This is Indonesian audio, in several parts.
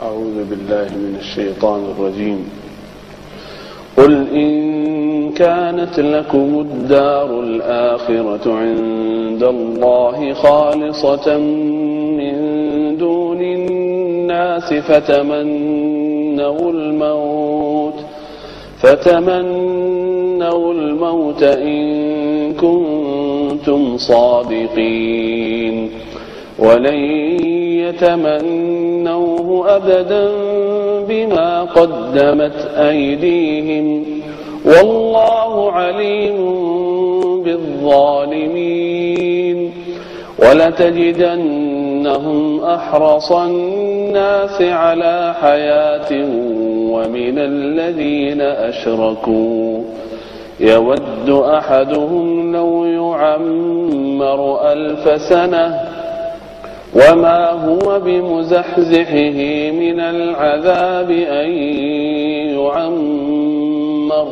أعوذ بالله من الشيطان الرجيم قل إن كانت لكم الدار الآخرة عند الله خالصة من دون الناس فتمنوا الموت إن كنتم صادقين ولن يتمنوه أبدا بما قدمت أيديهم والله عليم بالظالمين ولتجدنهم أحرص الناس على حياة ومن الذين أشركوا يود أحدهم لو يعمر 1000 سنة وما هو بمزحزحه من العذاب أن يعمر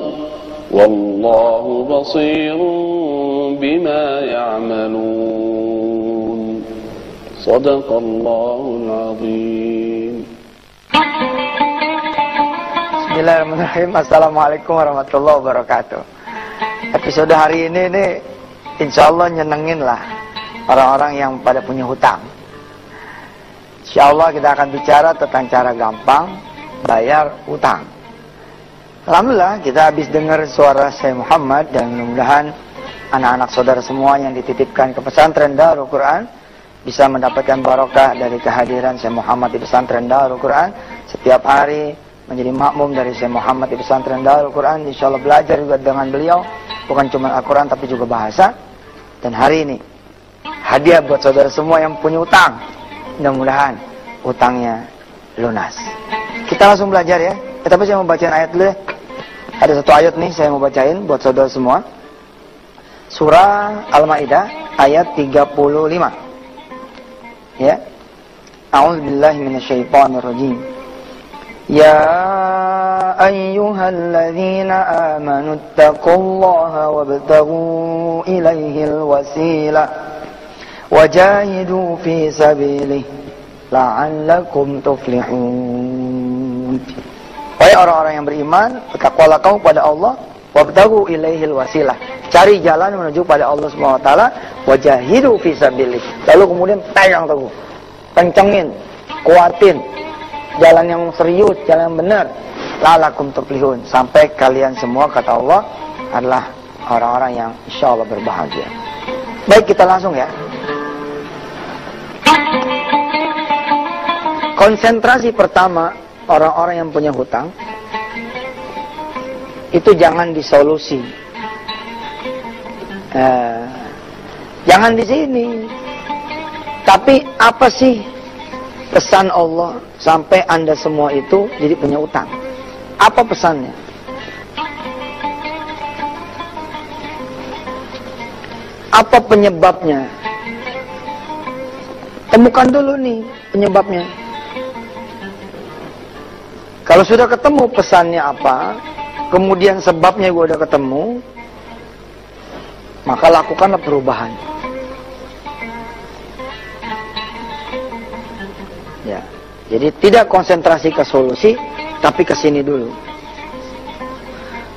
والله بصير بما يعملون صدق الله العظيم. Bismillahirrahmanirrahim. Assalamualaikum warahmatullahi wabarakatuh. Episode hari ini nih insyaallah nyenengin lah orang-orang yang pada punya hutang. Insyaallah kita akan bicara tentang cara gampang bayar hutang. Alhamdulillah kita habis dengar suara Syekh Muhammad dan mudah-mudahan anak-anak saudara semua yang dititipkan ke pesantren Darul Quran bisa mendapatkan barokah dari kehadiran Syekh Muhammad di pesantren Darul Quran. Setiap hari menjadi makmum dari Syekh Muhammad di pesantren Darul Quran. Insyaallah belajar juga dengan beliau, bukan cuma Al-Quran tapi juga bahasa. Dan hari ini hadiah buat saudara semua yang punya utang, mudah-mudahan utangnya lunas. Kita langsung belajar ya. Tapi saya mau bacain ayat dulu ya. Ada satu ayat nih saya mau bacain buat saudara semua. Surah Al-Maidah ayat 35. Ya. A'udzubillahi minasyaitonirrajim. Ya ayyuhalladzina amanu taqullaha wabtaghu ilaihil wasilah wajahidu fi sabilihi la'allakum tuflihun. Wahai orang-orang yang beriman, bertakwalah kamu pada Allah, wabtaghu ilaihil wasilah. Cari jalan menuju pada Allah Subhanahu wa taala, wajahidu fi sabilihi. Lalu kemudian pegang teguh. Kencengin, kuatin jalan yang serius, jalan yang benar. La'allakum tuflihun. Sampai kalian semua kata Allah adalah orang-orang yang insyaallah berbahagia. Baik, kita langsung ya. Konsentrasi pertama orang-orang yang punya hutang itu jangan di solusi, jangan di sini, tapi apa sih pesan Allah sampai Anda semua itu jadi punya utang? Apa pesannya? Apa penyebabnya? Temukan dulu nih penyebabnya. Kalau sudah ketemu pesannya apa, kemudian sebabnya gue udah ketemu, maka lakukanlah perubahan. Ya, jadi tidak konsentrasi ke solusi, tapi ke sini dulu.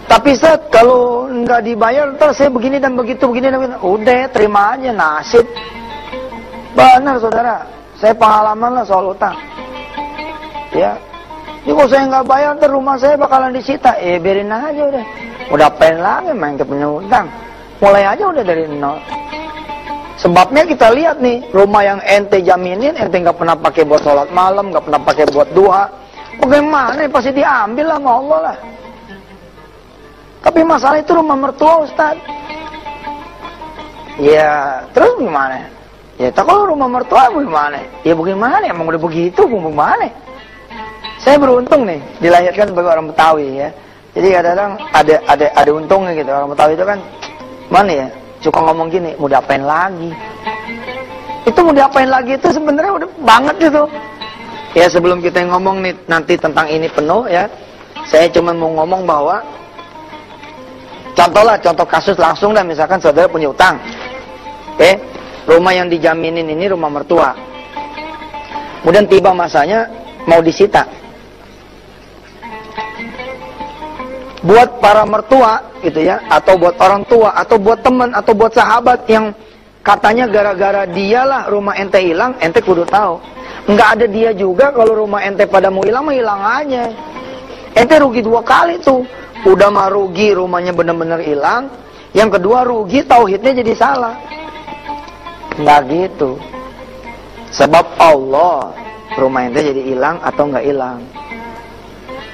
Tapi Ustaz, kalau nggak dibayar, ntar saya begini dan begitu, begini dan begitu. Udah, terima aja nasib. Benar saudara, saya pengalaman lah soal utang. Ya. Ini kalau saya nggak bayar, ntar rumah saya bakalan disita. Biarin aja udah. Udah apain lagi main punya utang. Mulai aja udah dari nol. Sebabnya kita lihat nih, rumah yang ente jaminin, ente nggak pernah pakai buat sholat malam, nggak pernah pakai buat duha. Bagaimana? Pasti diambil lah sama Allah lah. Tapi masalah itu rumah mertua Ustaz. Ya, terus gimana? Ya, tak kalau rumah mertua bagaimana? Ya bagaimana? Emang udah begitu, bagaimana? Saya beruntung nih dilahirkan sebagai orang Betawi ya. Jadi kadang-kadang ada untungnya gitu. Orang Betawi itu kan mana ya? Suka ngomong gini, mau diapain lagi? Itu mau diapain lagi itu sebenarnya udah banget gitu. Ya sebelum kita ngomong nih nanti tentang ini penuh ya. Saya cuma mau ngomong bahwa contoh kasus langsung dah, misalkan saudara punya utang. Rumah yang dijaminin ini rumah mertua. Kemudian tiba masanya mau disita. Buat para mertua gitu ya, atau buat orang tua, atau buat teman, atau buat sahabat yang katanya gara-gara dialah rumah ente hilang, ente kudu tahu. Enggak ada dia juga, kalau rumah ente pada mau hilang, mah hilang aja. Ente rugi 2 kali tuh. Udah mah rugi rumahnya bener-bener hilang. Yang kedua rugi tauhidnya jadi salah. Enggak gitu. Sebab Allah rumah ente jadi hilang atau enggak hilang.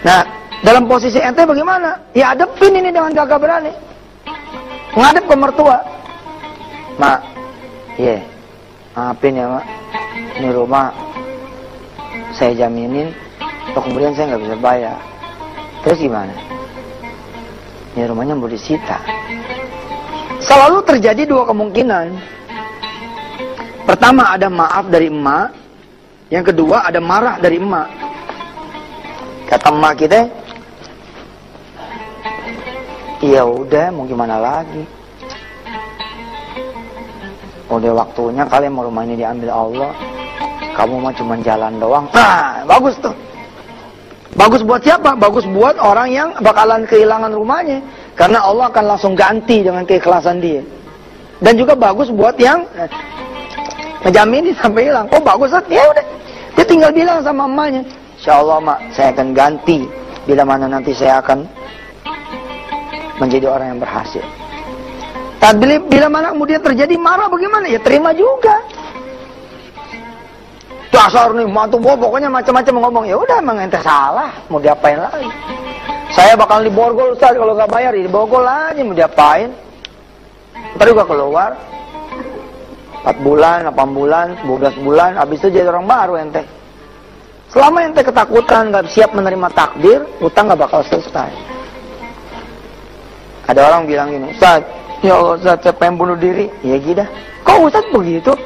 Nah, dalam posisi ente bagaimana? Ya hadepin ini dengan gagah berani. Ngadep ke mertua. Mak, maafin ya mak. Ini rumah saya jaminin, atau kemudian saya nggak bisa bayar. Terus gimana? Ini rumahnya mau disita. Selalu terjadi 2 kemungkinan. Pertama ada maaf dari emak. Yang kedua ada marah dari emak. Kata emak kita, ya udah mau gimana lagi. Udah waktunya kalian mau rumah ini diambil Allah. Kamu mah cuma jalan doang. Nah, bagus tuh. Bagus buat siapa? Bagus buat orang yang bakalan kehilangan rumahnya. Karena Allah akan langsung ganti dengan keikhlasan dia. Dan juga bagus buat yang ngejaminin sampai hilang. Oh bagus, ya udah. Dia tinggal bilang sama emaknya, insya Allah mak, saya akan ganti. Bila mana nanti saya akan menjadi orang yang berhasil. Tapi bila mana kemudian terjadi marah bagaimana? Ya terima juga. Dasar nih, mantu gua pokoknya macam-macam ngomong. Ya udah emang ente salah, mau diapain lagi? Saya bakal diborgol Ustaz kalau nggak bayar, diborgol aja mau diapain? Ntar juga keluar 4 bulan, 8 bulan, 12 bulan, habis itu jadi orang baru ente. Selama ente ketakutan, nggak siap menerima takdir, utang nggak bakal selesai. Ada orang bilang gini, Ustaz, ya Allah Ustaz, saya pengen bunuh diri. Ya gila. Kok Ustaz begitu?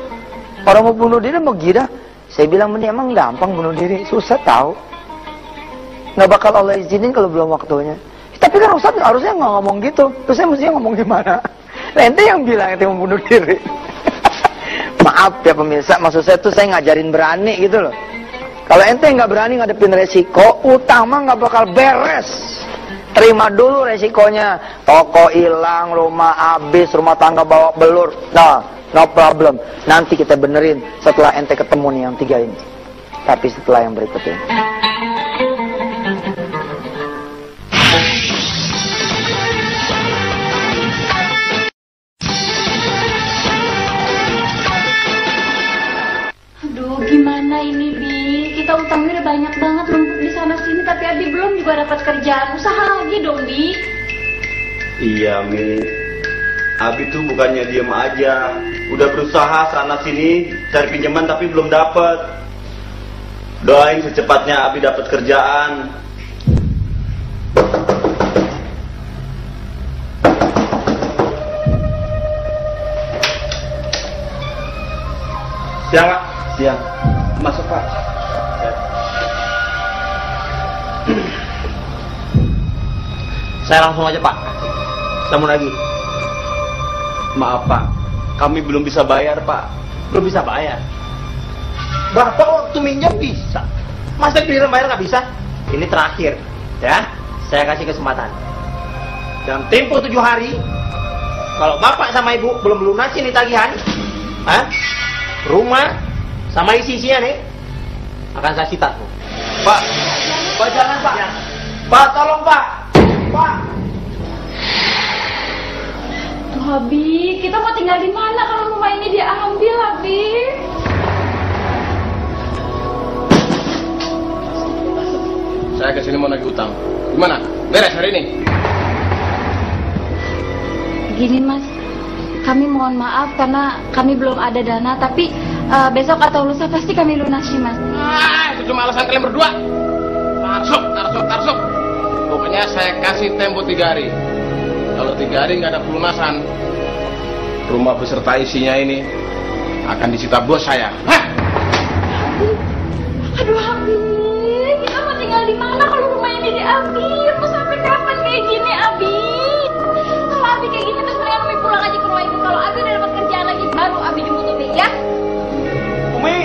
Orang mau bunuh diri mau gila? Saya bilang, emang gampang bunuh diri, susah tahu. Nggak bakal Allah izinin kalau belum waktunya. Tapi kan Ustaz harusnya nggak ngomong gitu. Terus saya mestinya ngomong gimana? Ente yang bilang ente mau bunuh diri. Maaf ya pemirsa, maksud saya tuh saya ngajarin berani gitu loh. Kalau ente nggak berani ngadepin resiko, utang mah nggak bakal beres. Terima dulu resikonya. Toko hilang, rumah habis, rumah tangga bawa belur. Nah, no problem. Nanti kita benerin setelah ente ketemu nih yang 3 ini. Tapi setelah yang berikut ini. Aduh, gimana ini, Bi? Kita utangnya udah banyak banget numpuk di sana sini, tapi Abi belum juga dapat kerjaan. Usaha lagi dong, Bi. Iya, Mi. Abi tuh bukannya diem aja, udah berusaha sana sini cari pinjaman tapi belum dapat. Doain secepatnya Abi dapat kerjaan. Siang Pak, siang. Masuk Pak. Saya langsung aja Pak. Sambung lagi. Maaf Pak, kami belum bisa bayar Pak. Belum bisa bayar. Bapak waktu minjam bisa. Masa giliran bayar nggak bisa? Ini terakhir, ya. Saya kasih kesempatan. Dalam tempo 7 hari, kalau Bapak sama Ibu belum lunasin nih tagihan, rumah sama isi-isinya nih, akan saya sita. Pak, Pak jangan Pak. Ya. Pak tolong Pak. Pak. Tuh, Abi, kita mau tinggal di mana kalau rumah ini dia ambil, Abi? Saya kesini mau nagih utang. Gimana? Beres hari ini? Gini Mas, kami mohon maaf karena kami belum ada dana, tapi besok atau lusa pasti kami lunasi Mas. Itu cuma alasan kalian berdua. Tarsuk. Pokoknya saya kasih tempo 3 hari. Kalau 3 hari nggak ada pelunasan, rumah beserta isinya ini akan disita bos saya. Hah? Aduh, Abi, kita mau tinggal di mana kalau rumah ini diambil? Mau sampai kapan kayak gini, Abi? Kalau Abi kayak gini terus mendingan Abi pulang aja ke rumah Ibu. Kalau Abi udah dapat kerjaan lagi baru Abi jemput Umi, ya? Umi.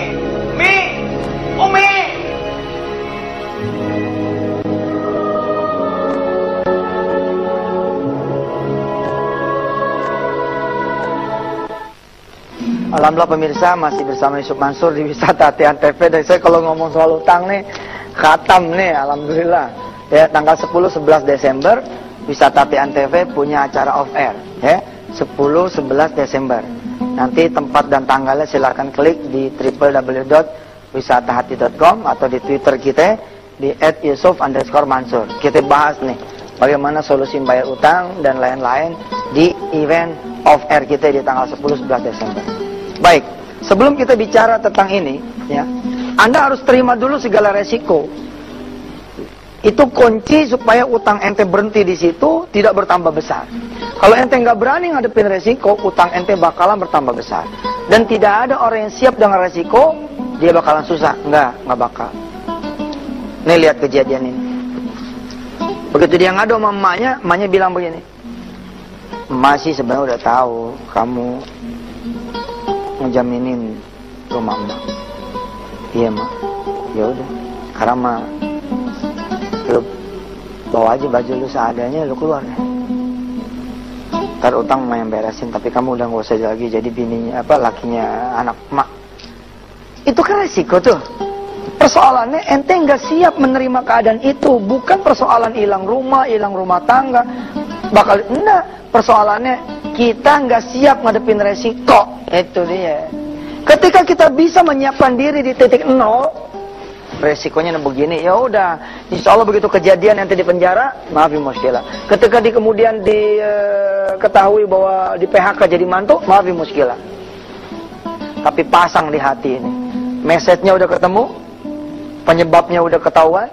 Alhamdulillah pemirsa masih bersama Yusuf Mansur di Wisata Hati Antv. Dan saya kalau ngomong soal utang nih, khatam nih, alhamdulillah. Ya, tanggal 10-11 Desember Wisata Hati Antv punya acara off air, ya. 10-11 Desember. Nanti tempat dan tanggalnya silakan klik di www.wisatahati.com atau di Twitter kita di @yusuf_mansur. Kita bahas nih bagaimana solusi bayar utang dan lain-lain di event off air kita di tanggal 10-11 Desember. Baik, sebelum kita bicara tentang ini, ya, Anda harus terima dulu segala resiko. Itu kunci supaya utang ente berhenti di situ, tidak bertambah besar. Kalau ente nggak berani ngadepin resiko, utang ente bakalan bertambah besar. Dan tidak ada orang yang siap dengan resiko, dia bakalan susah. Nggak bakal. Nih lihat kejadian ini. Begitu dia ngadu sama emaknya bilang begini, "Emak sih sebenarnya udah tahu kamu ngejaminin rumah emak." "Iya, Mak." "Ya udah, karena Mak, lu bawa aja baju lu seadanya, lu keluar deh. Ntar utang Mak yang beresin, tapi kamu udah gak usah lagi jadi bininya, lakinya anak Mak." Itu kan resiko tuh. Persoalannya ente nggak siap menerima keadaan itu. Bukan persoalan hilang rumah tangga. Enggak. Persoalannya kita nggak siap ngadepin resiko. Itu dia. Ketika kita bisa menyiapkan diri di titik nol, resikonya begini, ya udah, insya Allah begitu kejadian nanti di penjara, maafin muskilah. Ketika kemudian diketahui bahwa di PHK jadi mantu, maafin muskilah. Tapi pasang di hati ini, message-nya udah ketemu, penyebabnya udah ketahuan,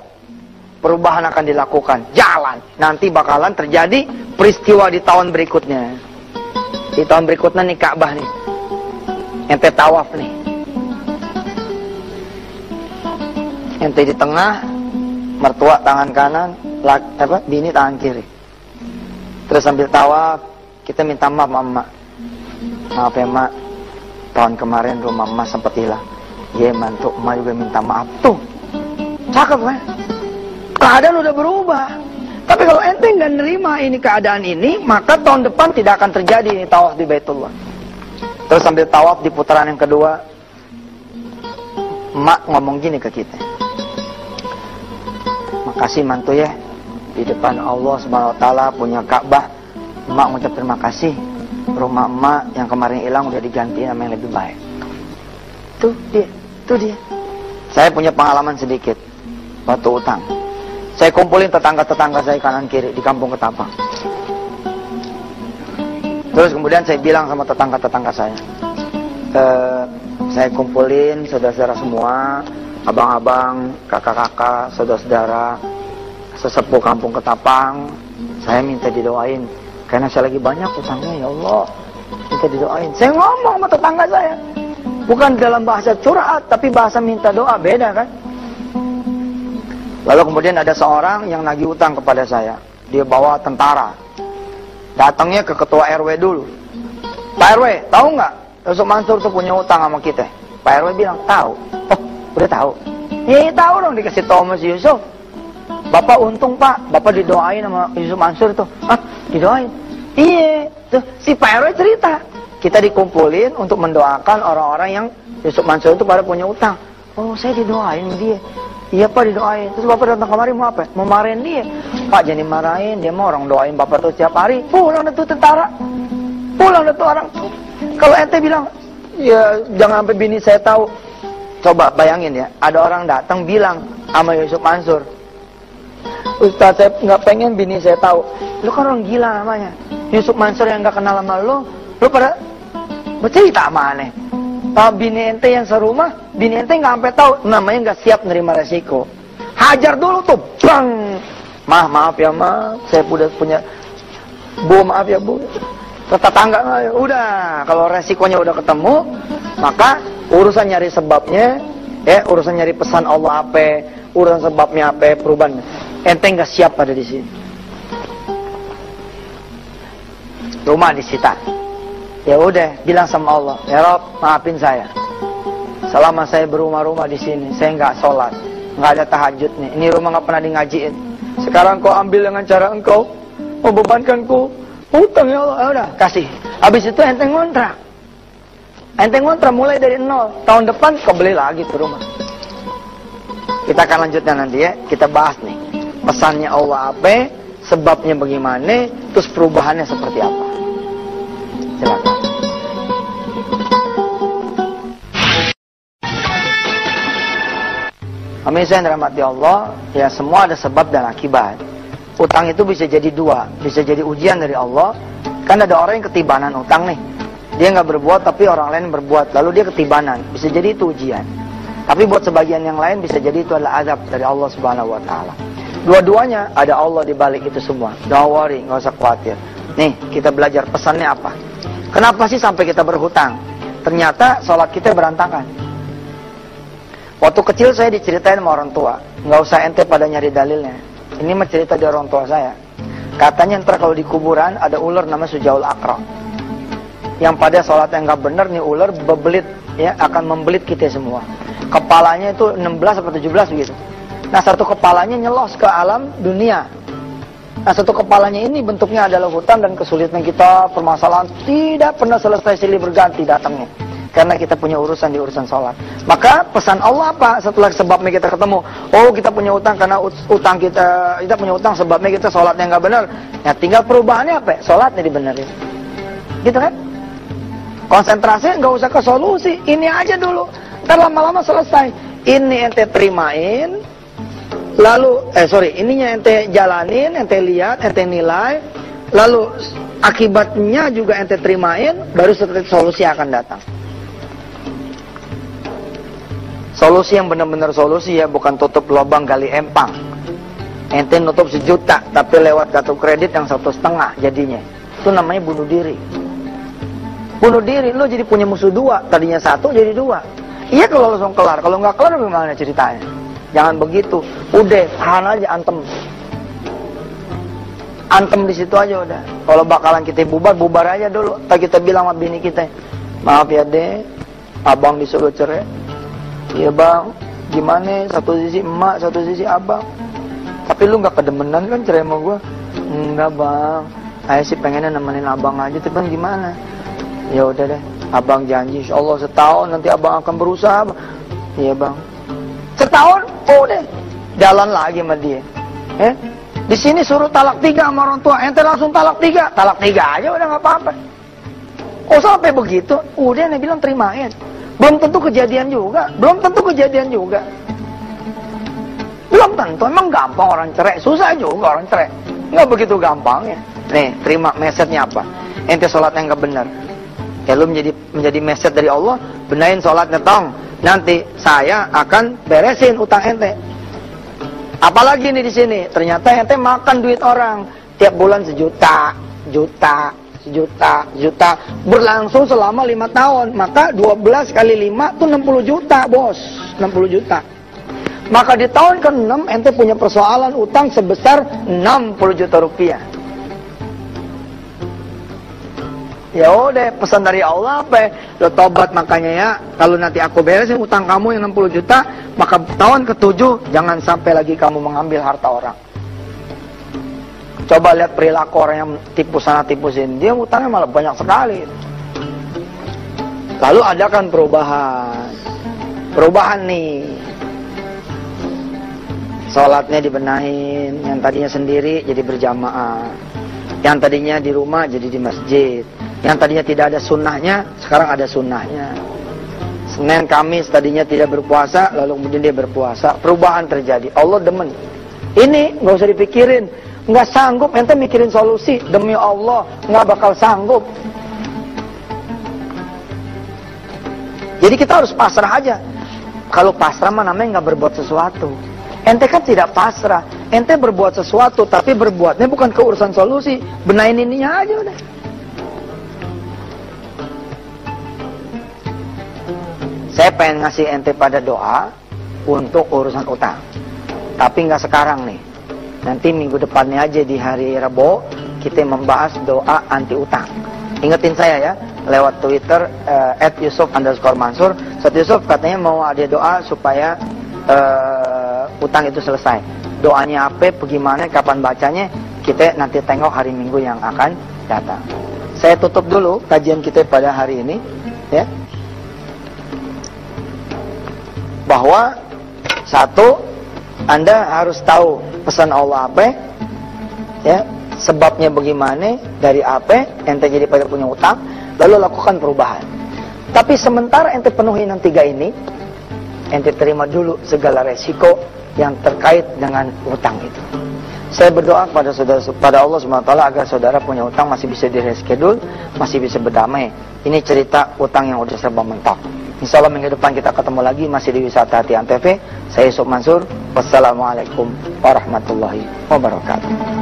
perubahan akan dilakukan, jalan. Nanti bakalan terjadi peristiwa di tahun berikutnya. Di tahun berikutnya nih Ka'bah nih, ente tawaf nih. Ente di tengah, mertua tangan kanan, bini tangan kiri. Terus sambil tawaf, kita minta maaf sama emak. "Maaf ya Mak, tahun kemarin rumah emak sempat hilang." "Iya mantu, emak juga minta maaf." Tuh, cakep kan? Keadaan udah berubah. Tapi kalau ente nggak nerima ini keadaan ini, maka tahun depan tidak akan terjadi ini tawaf di Baitullah. Terus sambil tawaf di putaran yang kedua, emak ngomong gini ke kita, "Makasih mantu ya, di depan Allah Subhanahu wa taala punya Ka'bah, emak ngucap terima kasih. Rumah emak yang kemarin hilang udah diganti sama yang lebih baik." Tuh dia. Saya punya pengalaman sedikit waktu utang. Saya kumpulin tetangga-tetangga saya kanan kiri di kampung Ketapang. Terus kemudian saya bilang sama tetangga-tetangga saya, saya kumpulin saudara-saudara semua, abang-abang, kakak-kakak, saudara-saudara, sesepuh kampung Ketapang. Saya minta didoain karena saya lagi banyak utangnya, ya Allah, minta didoain. Saya ngomong sama tetangga saya, bukan dalam bahasa curhat, tapi bahasa minta doa, beda kan? Lalu kemudian ada seorang yang nagih utang kepada saya. Dia bawa tentara. Datangnya ke ketua RW dulu. "Pak RW, tahu nggak Yusuf Mansur tuh punya utang sama kita?" Pak RW bilang, "Tahu." "Oh, udah tahu?" "Iya, tahu dong, dikasih tahu sama si Yusuf." "Bapak untung Pak, Bapak didoain sama Yusuf Mansur tuh." "Hah, didoain?" "Iya." Tuh, si Pak RW cerita. Kita dikumpulin untuk mendoakan orang-orang yang Yusuf Mansur itu pada punya utang. "Oh, saya didoain sama dia." "Iya Pak, didoain." "Terus Bapak datang kemari mau apa?" "Mau marahin dia." "Pak, jangan dimarahin, dia mau orang doain Bapak tuh setiap hari." Pulang dah tuh tentara, pulang dah tuh orang. Kalau ente bilang, "Ya jangan sampai bini saya tahu." Coba bayangin ya, ada orang datang bilang sama Yusuf Mansur, "Ustaz, saya nggak pengen bini saya tahu." Lu kan orang gila namanya. Yusuf Mansur yang nggak kenal sama lu pada bercerita sama aneh. Bini ente yang serumah, bini ente nggak sampai tahu, namanya nggak siap nerima resiko. Hajar dulu tuh, bang. Maaf ya Ma, saya udah punya. Bu, maaf ya Bu. Tetangga, udah. Kalau resikonya udah ketemu, maka urusan nyari sebabnya, urusan nyari pesan Allah apa, urusan sebabnya apa, perubahannya. Ente nggak siap ada di sini. Rumah disita. Ya udah, bilang sama Allah, "Ya Rob, maafin saya. Selama saya berumah-rumah di sini, saya nggak sholat, nggak ada tahajud nih. Ini rumah nggak pernah ngajiin. Sekarang kau ambil dengan cara engkau membebankanku utang, ya Allah." Ya udah, kasih. Habis itu ente ngontrak. Ente ngontrak mulai dari nol, tahun depan kebeli lagi tuh rumah. Kita akan lanjutkan nanti ya, kita bahas nih. Pesannya Allah apa, sebabnya bagaimana, terus perubahannya seperti apa. Silakan. Pemirsa yang dirahmati Allah, ya semua ada sebab dan akibat. Utang itu bisa jadi dua, bisa jadi ujian dari Allah. Kan ada orang yang ketibanan utang nih. Dia nggak berbuat tapi orang lain berbuat, lalu dia ketibanan. Bisa jadi itu ujian. Tapi buat sebagian yang lain bisa jadi itu adalah azab dari Allah Subhanahu wa taala. Dua-duanya ada Allah di balik itu semua. Don't worry, nggak usah khawatir. Nih, kita belajar pesannya apa? Kenapa sih sampai kita berhutang? Ternyata sholat kita berantakan. Waktu kecil saya diceritain sama orang tua. Nggak usah ente pada nyari dalilnya. Ini mah cerita dari orang tua saya. Katanya ntar kalau di kuburan ada ular namanya Sujaul Akra. Yang pada sholat yang nggak benar nih ular bebelit, ya akan membelit kita semua. Kepalanya itu 16 atau 17 begitu. Nah satu kepalanya nyelos ke alam dunia. Nah satu kepalanya ini bentuknya adalah hutang dan kesulitan kita, permasalahan tidak pernah selesai silih berganti datangnya. Karena kita punya urusan di urusan sholat. Maka pesan Allah apa setelah sebabnya kita ketemu? Oh kita punya utang karena utang kita punya utang sebabnya kita sholatnya nggak benar. Ya tinggal perubahannya apa? Sholatnya dibenerin. Gitu kan? Konsentrasi nggak usah ke solusi. Ini aja dulu. Ntar lama-lama selesai. Ini ente terimain. Lalu, ininya ente jalanin, ente lihat, ente nilai. Lalu akibatnya juga ente terimain. Baru setelah solusi akan datang. Solusi yang benar-benar solusi ya, bukan tutup lubang gali empang. Ente nutup 1 juta, tapi lewat kartu kredit yang 1,5 jadinya. Itu namanya bunuh diri. Bunuh diri, lo jadi punya musuh 2, tadinya 1 jadi 2. Iya kalau langsung kelar, kalau nggak kelar gimana ceritanya? Jangan begitu, udah tahan aja antem. Antem di situ aja udah. Kalau bakalan kita bubar aja dulu. Kita bilang sama bini kita, maaf ya deh, abang disuruh cerai. Iya bang, gimana? Satu sisi emak, satu sisi abang. Tapi lu nggak kedemenan kan cerai sama gue? Enggak bang, saya sih pengennya nemenin abang aja. Tapi bang gimana? Ya udah deh, abang janji, insya Allah setahun nanti abang akan berusaha. Iya bang. Setahun, udah jalan lagi sama dia. Di sini suruh talak 3 sama orang tua, ente langsung talak 3 aja udah nggak apa-apa. Oh sampai begitu, udah nih bilang terimain. Belum tentu kejadian juga. Belum tentu. Emang gampang orang cerai. Susah juga orang cerai. Nggak begitu gampang ya. Nih, terima message-nya apa? Ente sholatnya nggak benar. Ya lu menjadi message dari Allah. Benahin sholatnya tong. Nanti saya akan beresin utang ente. Apalagi nih di sini. Ternyata ente makan duit orang. Tiap bulan 1 juta. Berlangsung selama 5 tahun. Maka 12 kali 5 itu 60 juta bos. 60 juta. Maka di tahun ke-6 ente punya persoalan utang sebesar 60 juta rupiah. Ya udah, pesan dari Allah apa? Lo tobat makanya ya. Kalau nanti aku beresin utang kamu yang 60 juta, maka tahun ke-7 jangan sampai lagi kamu mengambil harta orang. Coba lihat perilaku orang yang tipu sana tipu sini, dia utangnya malah banyak sekali. Lalu adakan perubahan nih. Sholatnya dibenahin, yang tadinya sendiri jadi berjamaah, yang tadinya di rumah jadi di masjid, yang tadinya tidak ada sunnahnya sekarang ada sunnahnya. Senin Kamis tadinya tidak berpuasa, lalu kemudian dia berpuasa. Perubahan terjadi. Allah demen. Ini nggak usah dipikirin. Nggak sanggup ente mikirin solusi, demi Allah nggak bakal sanggup. Jadi kita harus pasrah aja. Kalau pasrah mah namanya nggak berbuat sesuatu. Ente kan tidak pasrah, ente berbuat sesuatu tapi berbuatnya bukan ke urusan solusi. Benahin ininya aja udah. Saya pengen ngasih ente pada doa untuk urusan utang, tapi nggak sekarang nih. Nanti minggu depannya aja di hari Rabu kita membahas doa anti utang. Ingetin saya ya, lewat Twitter @yusuf_mansur. Ustaz Yusuf katanya mau ada doa supaya utang itu selesai. Doanya apa, bagaimana, kapan bacanya, kita nanti tengok hari Minggu yang akan datang. Saya tutup dulu kajian kita pada hari ini ya. bahwa satu, Anda harus tahu pesan Allah apa, ya, sebabnya bagaimana, dari apa ente jadi pada punya utang, lalu lakukan perubahan. Tapi sementara ente penuhi yang 3 ini, ente terima dulu segala resiko yang terkait dengan utang itu. Saya berdoa pada Allah SWT agar saudara punya utang masih bisa direschedule, masih bisa berdamai. Ini cerita utang yang udah serba mentok. Insya Allah minggu depan kita ketemu lagi masih di Wisata Hati Antv. Saya Yusuf Mansur. Wassalamualaikum warahmatullahi wabarakatuh.